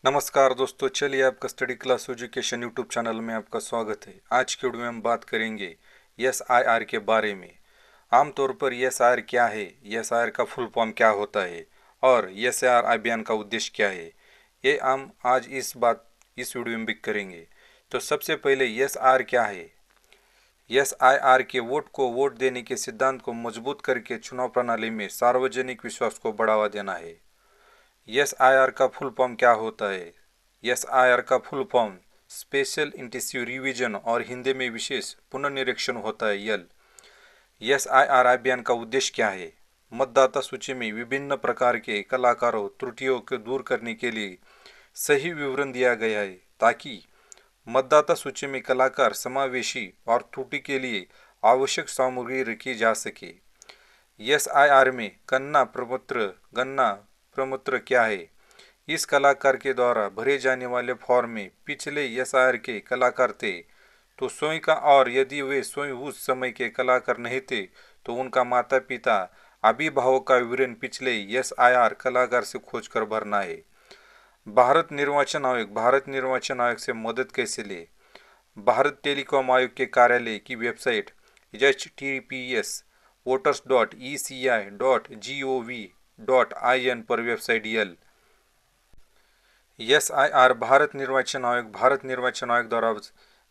नमस्कार दोस्तों, चलिए आपका study class education YouTube channel में आपका स्वागत है। आज के वीडियो में हम बात करेंगे एसआईआर के बारे में। आमतौर पर एसआईआर क्या है, एसआईआर का फुल फॉर्म क्या होता है और एसआईआर अभियान का उद्देश्य क्या है, ये हम आज इस वीडियो में भी करेंगे। तो सबसे पहले एसआईआर क्या है। एसआईआर के वोट को वोट देने के सिद्धांत को मजबूत करके चुनाव प्रणाली में सार्वजनिक विश्वास को बढ़ावा देना है। एसआईआर का फुल फॉर्म क्या होता है। एसआईआर का full form special intensive revision और हिंदी में विशेष पुनर्निरीक्षण होता है। एसआईआर अभियान का उद्देश्य क्या है। मतदाता सूची में विभिन्न प्रकार के कलाकारों त्रुटियों को दूर करने के लिए सही विवरण दिया गया है, ताकि मतदाता सूची में कलाकार समावेशी और त्रुटि के लिए आवश्यक सामग्री रखी जा सके। एसआईआर में गणना प्रपत्र क्या है। इस कलाकार के द्वारा भरे जाने वाले फॉर्म में पिछले एसआईआर के कलाकार थे तो स्वयं का, और यदि वे स्वयं उस समय के कलाकार नहीं थे तो उनका माता पिता अभिभावक का विवरण पिछले एसआईआर कलाकार से खोजकर भरना है। भारत निर्वाचन आयोग से मदद कैसे ले। भारत टेलीकॉम आयोग के कार्यालय की वेबसाइट https://voters.eci.gov.in पर वेबसाइट एसआईआर भारत निर्वाचन आयोग द्वारा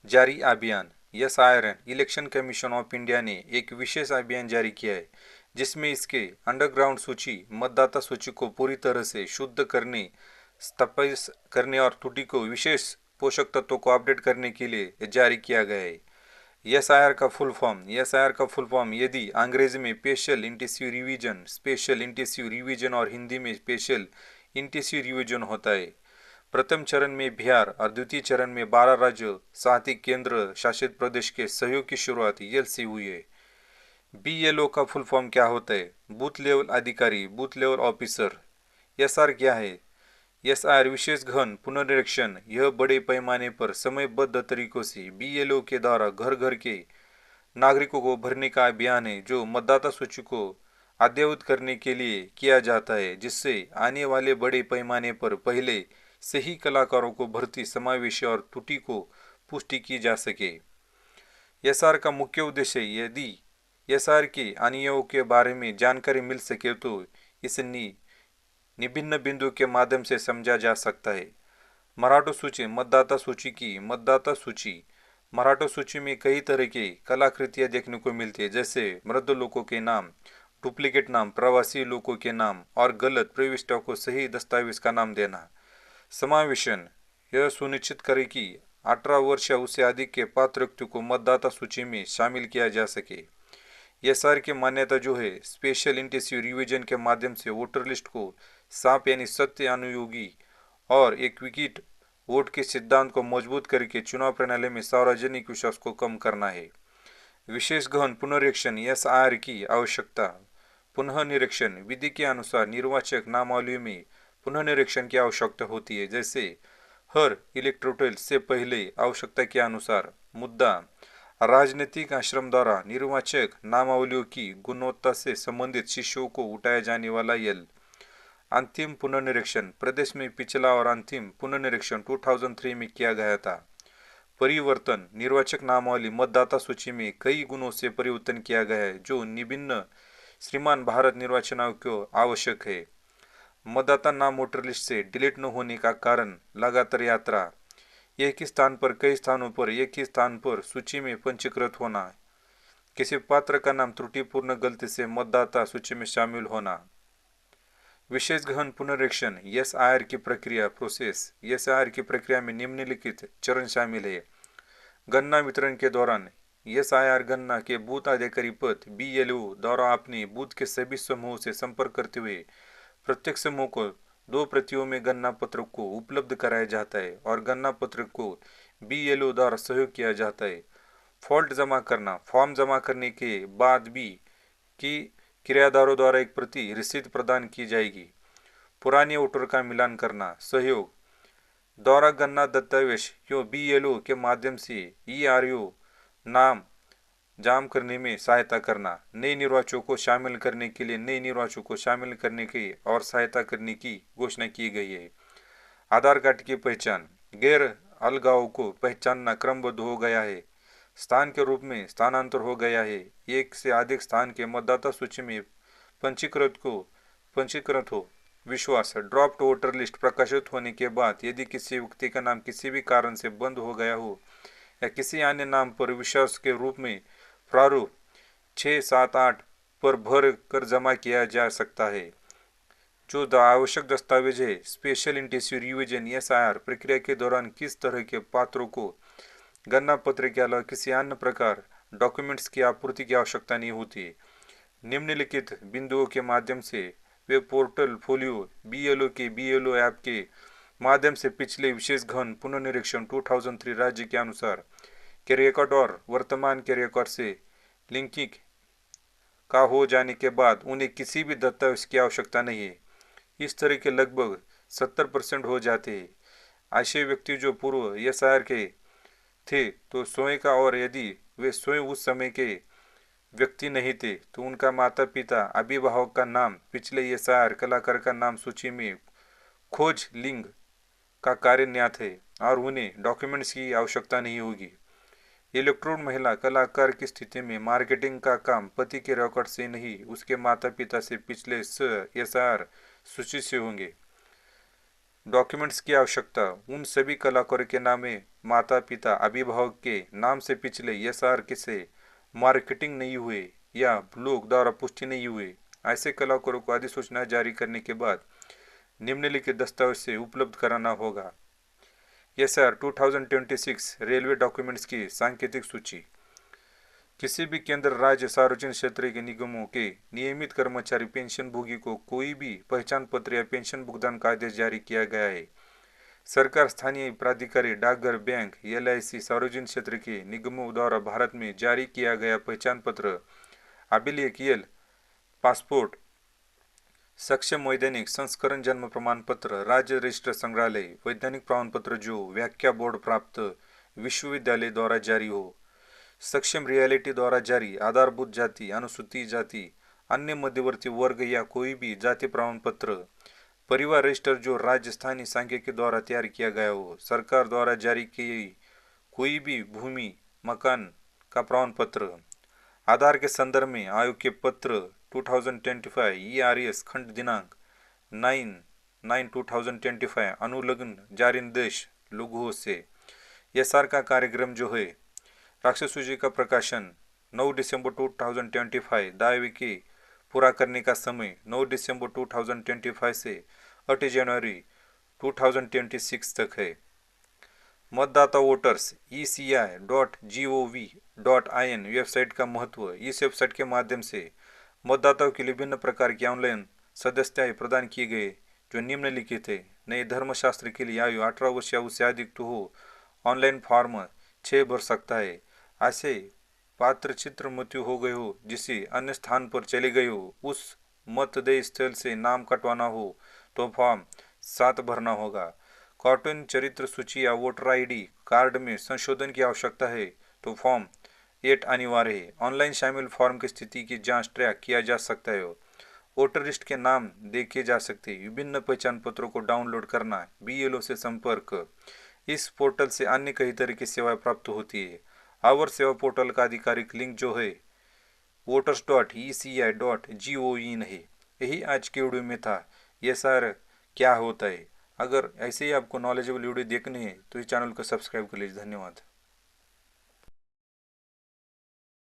जारी अभियान। SIR election commission of India ने एक विशेष अभियान जारी किया है, जिसमें इसके अंडरग्राउंड सूची मतदाता सूची को पूरी तरह से शुद्ध करने, स्थापित करने और त्रुटि को विशेष पोषक तत्वों को अपडेट करने के लिए जारी किया गया है। एसआईआर का फुल फॉर्म यदि अंग्रेजी में स्पेशल इंटेंसिव रिवीजन और हिंदी में स्पेशल इंटेंसिव रिवीजन होता है। प्रथम चरण में बिहार और द्वितीय चरण में 12 राज्यों साथ ही केंद्र शासित प्रदेश के सहयोग की शुरुआत यल से हुई है। बीएलओ का फुल फॉर्म क्या होता है। बूथ लेवल अधिकारी, बूथ लेवल ऑफिसर। एसआर क्या है। एसआर विशेष गहन पुनर्निरीक्षण, यह बड़े पैमाने पर समयबद्ध तरीकों से बीएलओ के द्वारा घर घर के नागरिकों को भरने का अभियान है, जो मतदाता सूची को अद्यतन करने के लिए किया जाता है, जिससे आने वाले बड़े पैमाने पर पहले से ही कलाकारों को भर्ती, समावेशी और त्रुटि को पुष्टि की जा सके। एसआर का मुख्य उद्देश्य, यदि एसआर के अनियमों के बारे में जानकारी मिल सके तो इसे विभिन्न बिंदु के माध्यम से समझा जा सकता है। मराठा सूची, मतदाता सूची मराठा सूची में कई तरह की कलाकृतियां देखने को मिलती है, जैसे मृत लोगों के नाम, डुप्लीकेट नाम, प्रवासी लोगों के नाम और गलत प्रविष्टियों को सही दस्तावेज का नाम देना। समावेशन, यह सुनिश्चित करे कि 18 वर्ष या उससे अधिक के पात्र व्यक्ति को मतदाता सूची में शामिल किया जा सके। एसआर की मान्यता जो है, स्पेशल इंटेंसिव रिवीजन के माध्यम से वोटर लिस्ट को साफ यानी सत्य, अनुयोगी और एक विकेट वोट के सिद्धांत को मजबूत करके चुनाव प्रणाली में सार्वजनिक विश्वास को कम करना है। विशेष गहन पुनरीक्षण, एसआईआर की आवश्यकता। पुनः निरीक्षण, विधि के अनुसार निर्वाचक नामावली में पुनः निरीक्षण की आवश्यकता होती है, जैसे हर इलेक्टोरल से पहले आवश्यकता के अनुसार। मुद्दा, राजनीतिक आश्रम द्वारा निर्वाचक नामावलियों की गुणवत्ता से संबंधित शिष्यों को उठाया जाने वाला अंतिम पुनर्निरीक्षण, प्रदेश में पिछला और अंतिम पुनर्निरीक्षण 2003 में किया गया था। परिवर्तन, निर्वाचक नामावली मतदाता सूची में कई गुणों से परिवर्तन किया गया है, जो निम्न श्रीमान भारत निर्वाचन आयोग को आवश्यक है। मतदाता नाम वोटर लिस्ट से डिलीट न होने का कारण, लगातार यात्रा, एक ही स्थान पर कई स्थानों पर एक ही स्थान पर सूची में पंजीकृत होना, किसी पात्र का नाम त्रुटिपूर्ण गलती से मतदाता सूची में शामिल होना। विशेष गहन पुनरीक्षण, एसआईआर की प्रक्रिया प्रोसेस। एसआईआर की प्रक्रिया में निम्नलिखित चरण शामिल है। गणना वितरण के दौरान एसआईआर गणना के बूथ अधिकारी पद बीएलओ द्वारा अपने बूथ के सभी समूहों से संपर्क करते हुए प्रत्येक समूह को 2 प्रतियों में गणना पत्र को उपलब्ध कराया जाता है और गणना पत्र को बीएलओ द्वारा सहयोग किया जाता है। फॉल्ट जमा करना, फॉर्म जमा करने के बाद भी की किराएदारों द्वारा एक प्रति रसीद प्रदान की जाएगी। पुराने वोटर का मिलान करना, सहयोग द्वारा गणना दस्तावेज यो बीएलओ के माध्यम से ईआरओ नाम जाम करने में सहायता करना। नए निर्वाचकों को शामिल करने के लिए नए निर्वाचकों को शामिल करने की और सहायता करने की घोषणा की गई है। आधार कार्ड की पहचान, गैर अलगाव को पहचानना क्रमबद्ध हो गया है, स्थान के रूप में स्थानांतर हो गया है, एक से अधिक स्थान के मतदाता सूची में पंजीकृत हो। विश्वास, ड्रॉप्ड वोटर लिस्ट प्रकाशित होने के बाद यदि किसी व्यक्ति का नाम किसी भी कारण से बंद हो गया हो या किसी अन्य नाम पर विश्वास के रूप में प्रारूप 678 पर भर कर जमा किया जा सकता है। जो आवश्यक दस्तावेज है, स्पेशल इंटेंसिव रिवीजन SIR प्रक्रिया के दौरान किस तरह के पात्रों को गणना पत्र के अलावा किसी अन्य प्रकार डॉक्यूमेंट्स की आपूर्ति की आवश्यकता नहीं होती। निम्नलिखित बिंदुओं के माध्यम से web portal folio BLO app के माध्यम से पिछले विशेष घन पुनर्निरीक्षण 2003 राज्य के अनुसार के रिकॉर्ड और वर्तमान के रिकॉर्ड से लिंकिंग का हो जाने के बाद उन्हें किसी भी दस्तावेज की आवश्यकता नहीं है। इस तरह के लगभग 70% हो जाते हैं। ऐसे व्यक्ति जो पूर्व SIR के थे तो स्वयं का, और यदि वे स्वयं उस समय के व्यक्ति नहीं थे तो उनका माता पिता अभिभावक का नाम पिछले SIR कलाकार का नाम सूची में खोज लिंग का कार्य ज्ञात है और उन्हें डॉक्यूमेंट्स की आवश्यकता नहीं होगी। इलेक्ट्रोड महिला कलाकार की स्थिति में मार्केटिंग का काम पति के रिकॉर्ड से नहीं उसके माता पिता से पिछले SIR सूची से होंगे। डॉक्यूमेंट्स की आवश्यकता उन सभी कलाकारों के नाम है माता पिता अभिभावक के नाम से पिछले SIR के से मार्केटिंग नहीं हुए या लोग द्वारा पुष्टि नहीं हुए। ऐसे कलाकारों को अधिसूचना जारी करने के बाद निम्नलिखित दस्तावेज से उपलब्ध कराना होगा। SIR 2026 रेलवे डॉक्यूमेंट्स की सांकेतिक सूची। किसी भी केंद्र राज्य सार्वजनिक क्षेत्र के निगमों के नियमित कर्मचारी पेंशन भोगी को कोई भी पहचान पत्र या पेंशन भुगतान का आदेश जारी किया गया है। सरकार, स्थानीय प्राधिकारी, डाकघर, बैंक, LIC सार्वजनिक क्षेत्र के निगमों द्वारा भारत में जारी किया गया पहचान पत्र, अभिलेख, पासपोर्ट, सक्षम वैधानिक संस्करण, जन्म प्रमाण पत्र, राज्य रजिस्टर संग्रहालय, वैधानिक प्रमाण पत्र जो व्याख्या बोर्ड प्राप्त विश्वविद्यालय द्वारा जारी हो, सक्षम रियलिटी द्वारा जारी आधारभूत जाति, अनुसूचित जाति, अन्य मध्यवर्ती वर्ग या कोई भी जाति प्रमाण पत्र, परिवार रजिस्टर जो राज्य स्थानीय सांख्यिकी द्वारा तैयार किया गया हो, सरकार द्वारा जारी की कोई भी भूमि मकान का प्रमाण पत्र, आधार के संदर्भ में आयोग के पत्र 2025 ERS खंड दिनांक 9/9/2025 अनुलग्न जारी निर्देश लघुओं से। SR का कार्यक्रम जो है राष्ट्रीय सूची का प्रकाशन 9 दिसंबर 2025, दावे के पूरा करने का समय 9 दिसंबर 2025 से 8 जनवरी 2026 तक है। मतदाता वोटर्स ECI.gov.in वेबसाइट का महत्व। इस वेबसाइट के माध्यम से मतदाताओं के लिए विभिन्न प्रकार की ऑनलाइन सदस्यताएं प्रदान की गई जो निम्नलिखित है। नए धर्मशास्त्र के लिए आयु 18 वर्ष या उससे अधिक तो हो, ऑनलाइन फॉर्म 6 भर सकता है। ऐसे पात्र चित्र मृत्यु हो गए हो जिसे अन्य स्थान पर चले गए हो, उस मतदेय स्थल से नाम कटवाना हो तो फॉर्म 7 भरना होगा। कार्टून चरित्र सूची या वोटर ID कार्ड में संशोधन की आवश्यकता है तो फॉर्म 8 अनिवार्य है। ऑनलाइन शामिल फॉर्म की स्थिति की जांच ट्रैक किया जा सकता है। वोटर लिस्ट के नाम देखे जा सकते हैं। विभिन्न पहचान पत्रों को डाउनलोड करना, BLO से संपर्क। इस पोर्टल से अन्य कई तरह की सेवाएं प्राप्त होती है। आवर सेवा पोर्टल का आधिकारिक लिंक जो है voters.eci.gov.in है। यही आज के वीडियो में था SR क्या होता है। अगर ऐसे ही आपको नॉलेजेबल वीडियो देखने हैं तो इस चैनल को सब्सक्राइब कर लीजिए। धन्यवाद।